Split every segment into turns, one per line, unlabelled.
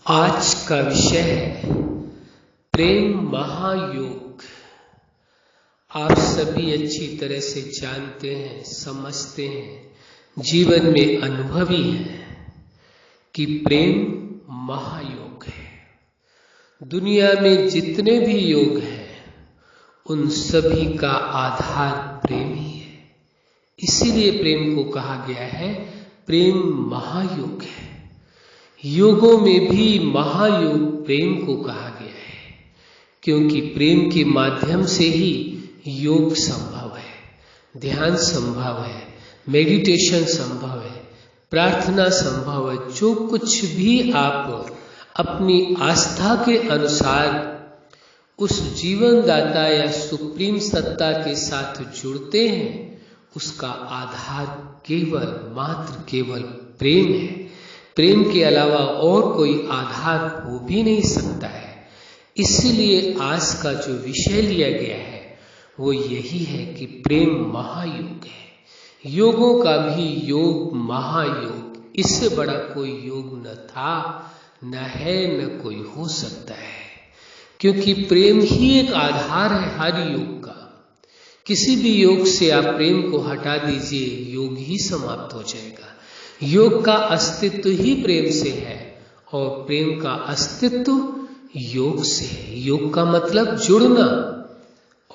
आज का विषय है प्रेम महायोग। आप सभी अच्छी तरह से जानते हैं, समझते हैं, जीवन में अनुभवी हैं कि प्रेम महायोग है। दुनिया में जितने भी योग हैं उन सभी का आधार प्रेम ही है। इसीलिए प्रेम को कहा गया है प्रेम महायोग है। योगों में भी महायोग प्रेम को कहा गया है, क्योंकि प्रेम के माध्यम से ही योग संभव है, ध्यान संभव है, मेडिटेशन संभव है, प्रार्थना संभव है। जो कुछ भी आप अपनी आस्था के अनुसार उस जीवनदाता या सुप्रीम सत्ता के साथ जुड़ते हैं, उसका आधार केवल प्रेम है। प्रेम के अलावा और कोई आधार हो भी नहीं सकता है। इसलिए आज का जो विषय लिया गया है वो यही है कि प्रेम महायोग है। योगों का भी योग महायोग, इससे बड़ा कोई योग न था, न है, न कोई हो सकता है, क्योंकि प्रेम ही एक आधार है हर योग का। किसी भी योग से आप प्रेम को हटा दीजिए, योग ही समाप्त हो जाएगा। योग का अस्तित्व ही प्रेम से है और प्रेम का अस्तित्व योग से है। योग का मतलब जुड़ना,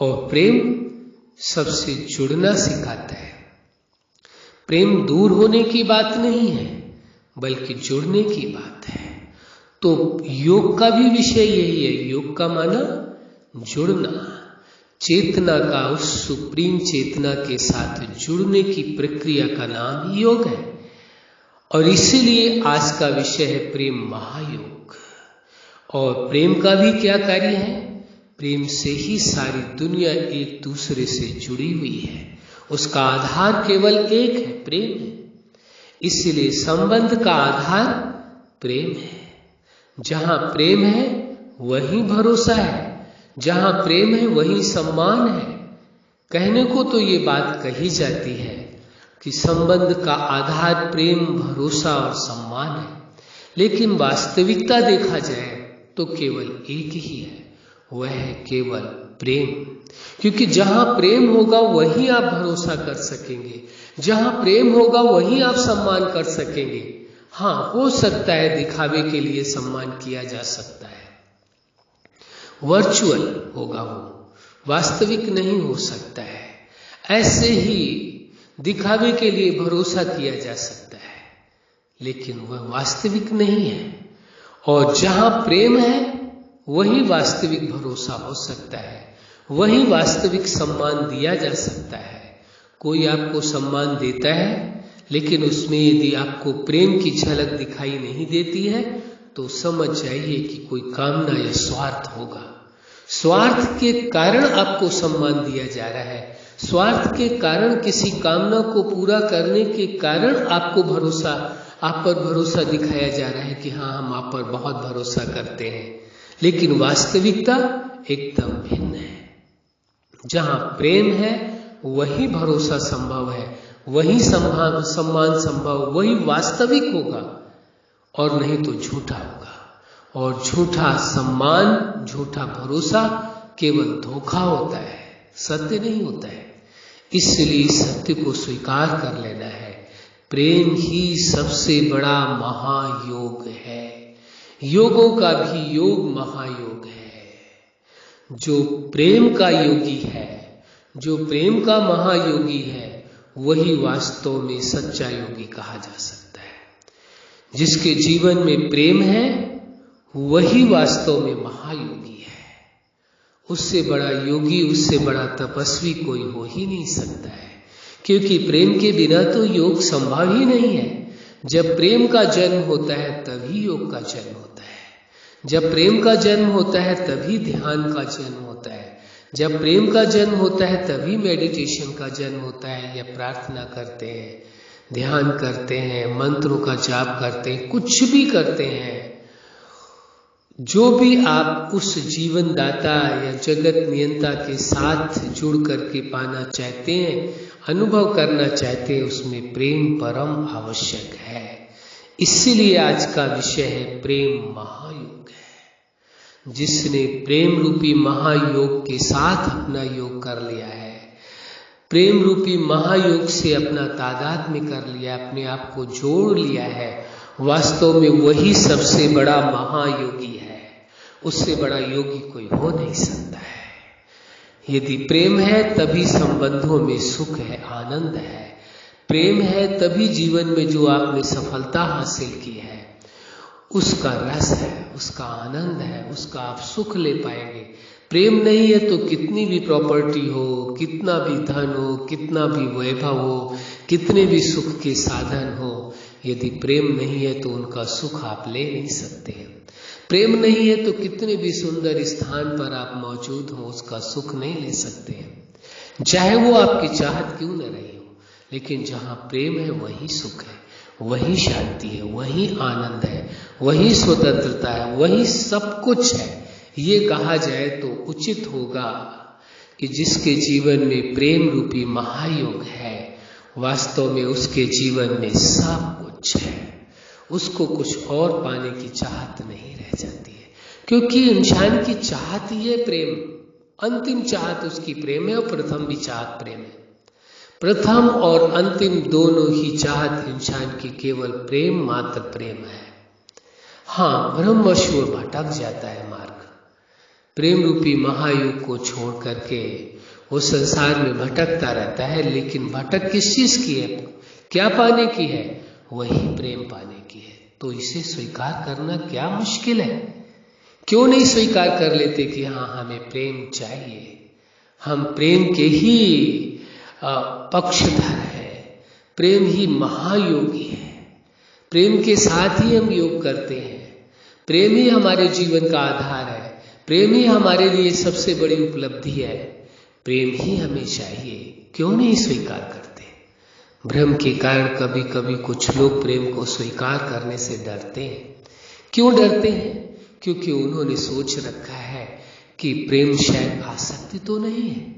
और प्रेम सबसे जुड़ना सिखाता है। प्रेम दूर होने की बात नहीं है, बल्कि जुड़ने की बात है। तो योग का भी विषय यही है। योग का माना जुड़ना, चेतना का उस सुप्रीम चेतना के साथ जुड़ने की प्रक्रिया का नाम ही योग है। और इसीलिए आज का विषय है प्रेम महायोग। और प्रेम का भी क्या कार्य है? प्रेम से ही सारी दुनिया एक दूसरे से जुड़ी हुई है। उसका आधार केवल एक है, प्रेम है। इसीलिए संबंध का आधार प्रेम है। जहां प्रेम है वहीं भरोसा है, जहां प्रेम है वहीं सम्मान है। कहने को तो ये बात कही जाती है कि संबंध का आधार प्रेम, भरोसा और सम्मान है, लेकिन वास्तविकता देखा जाए तो केवल एक ही है, वह है केवल प्रेम। क्योंकि जहां प्रेम होगा वहीं आप भरोसा कर सकेंगे, जहां प्रेम होगा वहीं आप सम्मान कर सकेंगे। हाँ, हो सकता है दिखावे के लिए सम्मान किया जा सकता है, वर्चुअल होगा, वो वास्तविक नहीं हो सकता है। ऐसे ही दिखावे के लिए भरोसा किया जा सकता है, लेकिन वह वास्तविक नहीं है। और जहां प्रेम है वही वास्तविक भरोसा हो सकता है, वही वास्तविक सम्मान दिया जा सकता है। कोई आपको सम्मान देता है, लेकिन उसमें यदि आपको प्रेम की झलक दिखाई नहीं देती है तो समझ जाइए कि कोई कामना या स्वार्थ होगा। स्वार्थ के कारण आपको सम्मान दिया जा रहा है, स्वार्थ के कारण, किसी कामना को पूरा करने के कारण आपको भरोसा, आप पर भरोसा दिखाया जा रहा है कि हाँ, हम आप पर बहुत भरोसा करते हैं। लेकिन वास्तविकता एकदम भिन्न है। जहां प्रेम है वही भरोसा संभव है, वही सम्मान संभव, वही वास्तविक होगा, और नहीं तो झूठा होगा। और झूठा सम्मान, झूठा भरोसा केवल धोखा होता है, सत्य नहीं होता है। इसलिए सत्य को स्वीकार कर लेना है। प्रेम ही सबसे बड़ा महायोग है। योगों का भी योग महायोग है। जो प्रेम का योगी है, जो प्रेम का महायोगी है, वही वास्तव में सच्चा योगी कहा जा सकता है। जिसके जीवन में प्रेम है वही वास्तव में महायोगी है। उससे बड़ा योगी, उससे बड़ा तपस्वी कोई हो ही नहीं सकता है, क्योंकि प्रेम के बिना तो योग संभव ही नहीं है। जब प्रेम का जन्म होता है तभी योग का जन्म होता है। जब प्रेम का जन्म होता है तभी ध्यान का जन्म होता है। जब प्रेम का जन्म होता है तभी मेडिटेशन का जन्म होता है, या प्रार्थना करते हैं, ध्यान करते हैं, मंत्रों का जाप करते हैं, कुछ भी करते हैं। जो भी आप उस जीवन दाता या जगत नियंता के साथ जुड़ करके पाना चाहते हैं, अनुभव करना चाहते हैं, उसमें प्रेम परम आवश्यक है। इसीलिए आज का विषय है प्रेम महायोग है। जिसने प्रेम रूपी महायोग के साथ अपना योग कर लिया है, प्रेम रूपी महायोग से अपना तादात्म्य कर लिया, अपने आप को जोड़ लिया है, वास्तव में वही सबसे बड़ा महायोगी है। उससे बड़ा योगी कोई हो नहीं सकता है। यदि प्रेम है तभी संबंधों में सुख है, आनंद है। प्रेम है तभी जीवन में जो आपने सफलता हासिल की है उसका रस है, उसका आनंद है, उसका आप सुख ले पाएंगे। प्रेम नहीं है तो कितनी भी प्रॉपर्टी हो, कितना भी धन हो, कितना भी वैभव हो, कितने भी सुख के साधन हो, यदि प्रेम नहीं है तो उनका सुख आप ले नहीं सकते हैं। प्रेम नहीं है तो कितने भी सुंदर स्थान पर आप मौजूद हो, उसका सुख नहीं ले सकते हैं, चाहे वो आपकी चाहत क्यों न रही हो। लेकिन जहाँ प्रेम है वही सुख है, वही शांति है, वही आनंद है, वही स्वतंत्रता है, वही सब कुछ है। ये कहा जाए तो उचित होगा कि जिसके जीवन में प्रेम रूपी महायोग है, वास्तव में उसके जीवन में सब कुछ है। उसको कुछ और पाने की चाहत नहीं रह जाती है, क्योंकि इंसान की चाहत ही है प्रेम। अंतिम चाहत उसकी प्रेम है और प्रथम भी चाहत प्रेम है। प्रथम और अंतिम दोनों ही चाहत इंसान की केवल प्रेम, मात्र प्रेम है। हाँ, ब्रह्मवश वो भटक जाता है मार्ग। प्रेम रूपी महायोग को छोड़ करके वो संसार में भटकता रहता है, लेकिन भटक किस चीज की है, क्या पाने की है? वही प्रेम पाने की है। तो इसे स्वीकार करना क्या मुश्किल है? क्यों नहीं स्वीकार कर लेते कि हाँ, हमें प्रेम चाहिए, हम प्रेम के ही पक्षधर है, प्रेम ही महायोगी है, प्रेम के साथ ही हम योग करते हैं, प्रेम ही हमारे जीवन का आधार है, प्रेम ही हमारे लिए सबसे बड़ी उपलब्धि है, प्रेम ही हमें चाहिए। क्यों नहीं स्वीकार करते? भ्रम के कारण कभी कभी कुछ लोग प्रेम को स्वीकार करने से डरते हैं। क्यों डरते हैं? क्योंकि उन्होंने सोच रखा है कि प्रेम शायद आसक्ति तो नहीं है,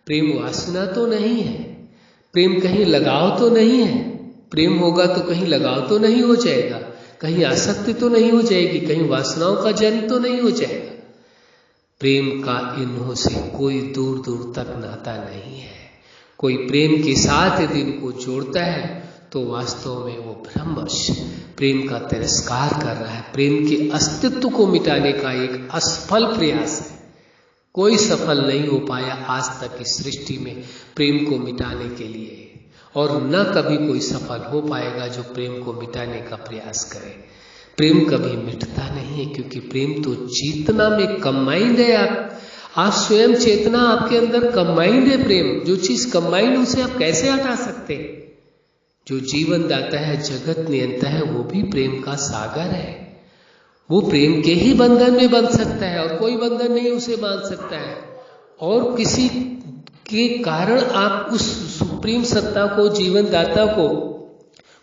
प्रेम वासना तो नहीं है, प्रेम कहीं लगाव तो नहीं है, प्रेम होगा तो कहीं लगाव तो नहीं हो जाएगा, कहीं आसक्ति तो नहीं हो जाएगी, कहीं वासनाओं का जन्म तो नहीं हो जाएगा। प्रेम का इन्हों से कोई दूर दूर तक नाता नहीं है। कोई प्रेम के साथ यदि इनको जोड़ता है तो वास्तव में वो भ्रमवश प्रेम का तिरस्कार कर रहा है, प्रेम के अस्तित्व को मिटाने का एक असफल प्रयास है। कोई सफल नहीं हो पाया आज तक इस सृष्टि में प्रेम को मिटाने के लिए, और न कभी कोई सफल हो पाएगा जो प्रेम को मिटाने का प्रयास करे। प्रेम कभी मिटता नहीं है, क्योंकि प्रेम तो चेतना में कंबाइंड है। आप स्वयं चेतना आपके अंदर कंबाइंड है। प्रेम जो चीज कंबाइंड, उसे आप कैसे हटा सकते हैं? जो जीवन दाता है, जगत नियंता है, वो भी प्रेम का सागर है। वो प्रेम के ही बंधन में बंध सकता है और कोई बंधन नहीं उसे बांध सकता है। और किसी के कारण आप उस सुप्रीम सत्ता को, जीवन दाता को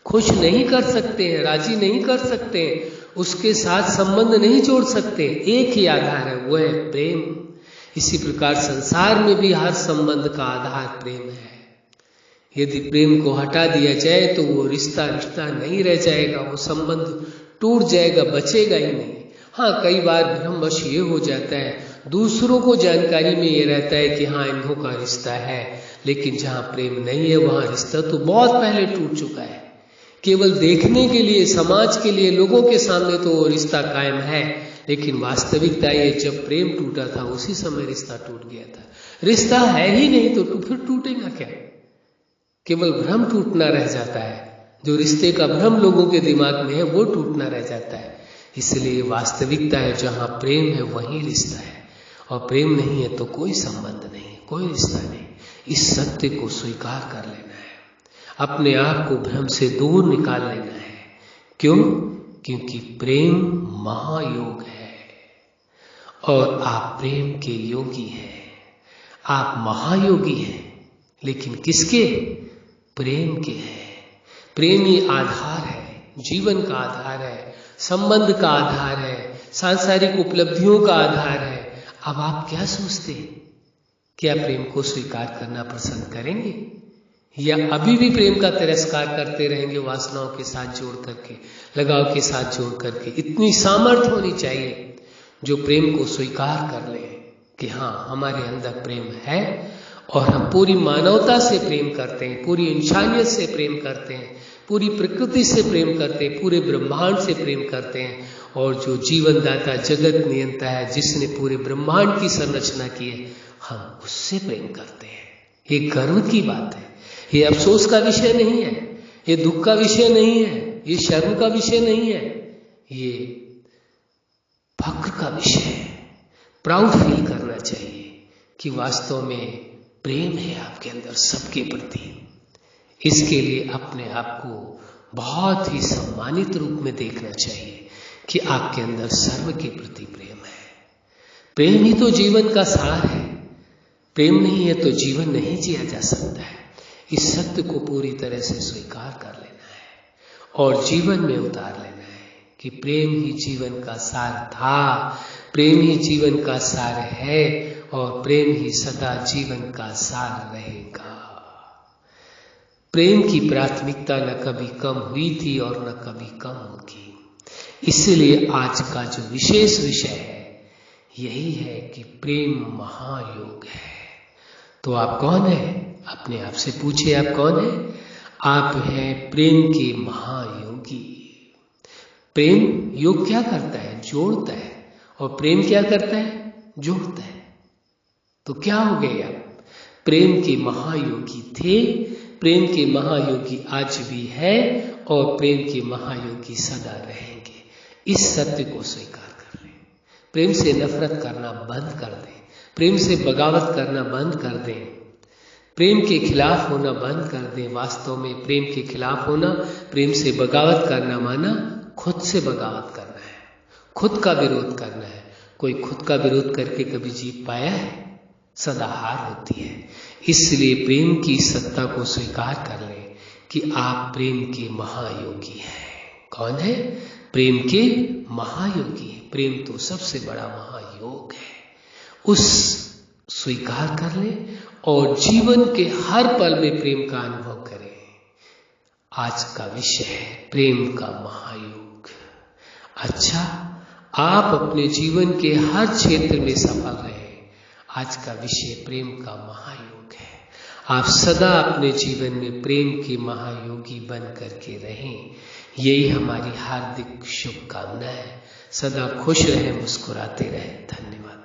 खुश नहीं कर सकते हैं, राजी नहीं कर सकते हैं, उसके साथ संबंध नहीं जोड़ सकते। एक ही आधार है, वो है प्रेम। इसी प्रकार संसार में भी हर संबंध का आधार प्रेम है। यदि प्रेम को हटा दिया जाए तो वो रिश्ता नहीं रह जाएगा, वो संबंध टूट जाएगा, बचेगा ही नहीं। हाँ, कई बार भ्रमवश ये हो जाता है, दूसरों को जानकारी में ये रहता है कि हाँ, इन्हों का रिश्ता है, लेकिन जहाँ प्रेम नहीं है वहाँ रिश्ता तो बहुत पहले टूट चुका है। केवल देखने के लिए, समाज के लिए, लोगों के सामने तो वो रिश्ता कायम है, लेकिन वास्तविकता ये जब प्रेम टूटा था उसी समय रिश्ता टूट गया था। रिश्ता है ही नहीं तो फिर टूटेगा क्या? केवल भ्रम टूटना रह जाता है। जो रिश्ते का भ्रम लोगों के दिमाग में है वो टूटना रह जाता है। इसलिए वास्तविकता है, जहाँ प्रेम है वही रिश्ता है, और प्रेम नहीं है तो कोई संबंध नहीं, कोई रिश्ता नहीं। इस सत्य को स्वीकार कर लेना है, अपने आप को भ्रम से दूर निकाल लेना है। क्यों? क्योंकि प्रेम महायोग है और आप प्रेम के योगी हैं। आप महायोगी हैं, लेकिन किसके? प्रेम के हैं। प्रेम ही आधार है, जीवन का आधार है, संबंध का आधार है, सांसारिक उपलब्धियों का आधार है। अब आप क्या सोचते हैं? क्या प्रेम को स्वीकार करना पसंद करेंगे? या अभी भी प्रेम का तिरस्कार करते रहेंगे, वासनाओं के साथ जोड़ करके, लगाव के साथ जोड़ करके। इतनी सामर्थ्य होनी चाहिए जो प्रेम को स्वीकार कर ले कि हाँ, हमारे अंदर प्रेम है और हम पूरी मानवता से प्रेम करते हैं, पूरी इंसानियत से प्रेम करते हैं, पूरी प्रकृति से प्रेम करते हैं, पूरे ब्रह्मांड से प्रेम करते हैं। और जो जीवनदाता जगत नियंता है, जिसने पूरे ब्रह्मांड की संरचना की है, हम उससे प्रेम करते हैं। ये गर्व की बात है, ये अफसोस का विषय नहीं है, ये दुख का विषय नहीं है, ये शर्म का विषय नहीं है, ये फक्र का विषय है। प्राउड फील करना चाहिए कि वास्तव में प्रेम है आपके अंदर सबके प्रति। इसके लिए अपने आप को बहुत ही सम्मानित रूप में देखना चाहिए कि आपके अंदर सर्व के प्रति प्रेम है। प्रेम ही तो जीवन का सार है। प्रेम नहीं है तो जीवन नहीं जिया जा सकता है। इस सत्य को पूरी तरह से स्वीकार कर लेना है और जीवन में उतार लेना है कि प्रेम ही जीवन का सार था, प्रेम ही जीवन का सार है और प्रेम ही सदा जीवन का सार रहेगा। प्रेम की प्राथमिकता न कभी कम हुई थी और न कभी कम होगी। इसलिए आज का जो विशेष विषय है यही है कि प्रेम महायोग है। तो आप कौन हैं? अपने आप से पूछिए, आप कौन हैं? आप हैं प्रेम के महायोगी। प्रेम योग क्या करता है? जोड़ता है। और प्रेम क्या करता है? जोड़ता है। तो क्या हो गए आप? प्रेम के महायोगी थे, प्रेम के महायोगी आज भी है और प्रेम के महायोगी सदा रहेंगे। इस सत्य को स्वीकार कर लें। प्रेम से नफरत करना बंद कर दें, प्रेम से बगावत करना बंद कर दें, प्रेम के खिलाफ होना बंद कर दें। वास्तव में प्रेम के खिलाफ होना, प्रेम से बगावत करना माना खुद से बगावत करना है, खुद का विरोध करना है। कोई खुद का विरोध करके कभी जीत पाया है? सदा हार होती है। इसलिए प्रेम की सत्ता को स्वीकार कर लें कि आप प्रेम के महायोगी हैं। कौन है? प्रेम के महायोगी। प्रेम तो सबसे बड़ा महायोग है। उस स्वीकार कर लें और जीवन के हर पल में प्रेम का अनुभव करें। आज का विषय है प्रेम का महायोग। अच्छा, आप अपने जीवन के हर क्षेत्र में सफल रहे। आज का विषय प्रेम का महायोग है। आप सदा अपने जीवन में प्रेम के महायोगी बन करके रहें। यही हमारी हार्दिक शुभकामना है। सदा खुश रहें, मुस्कुराते रहें। धन्यवाद।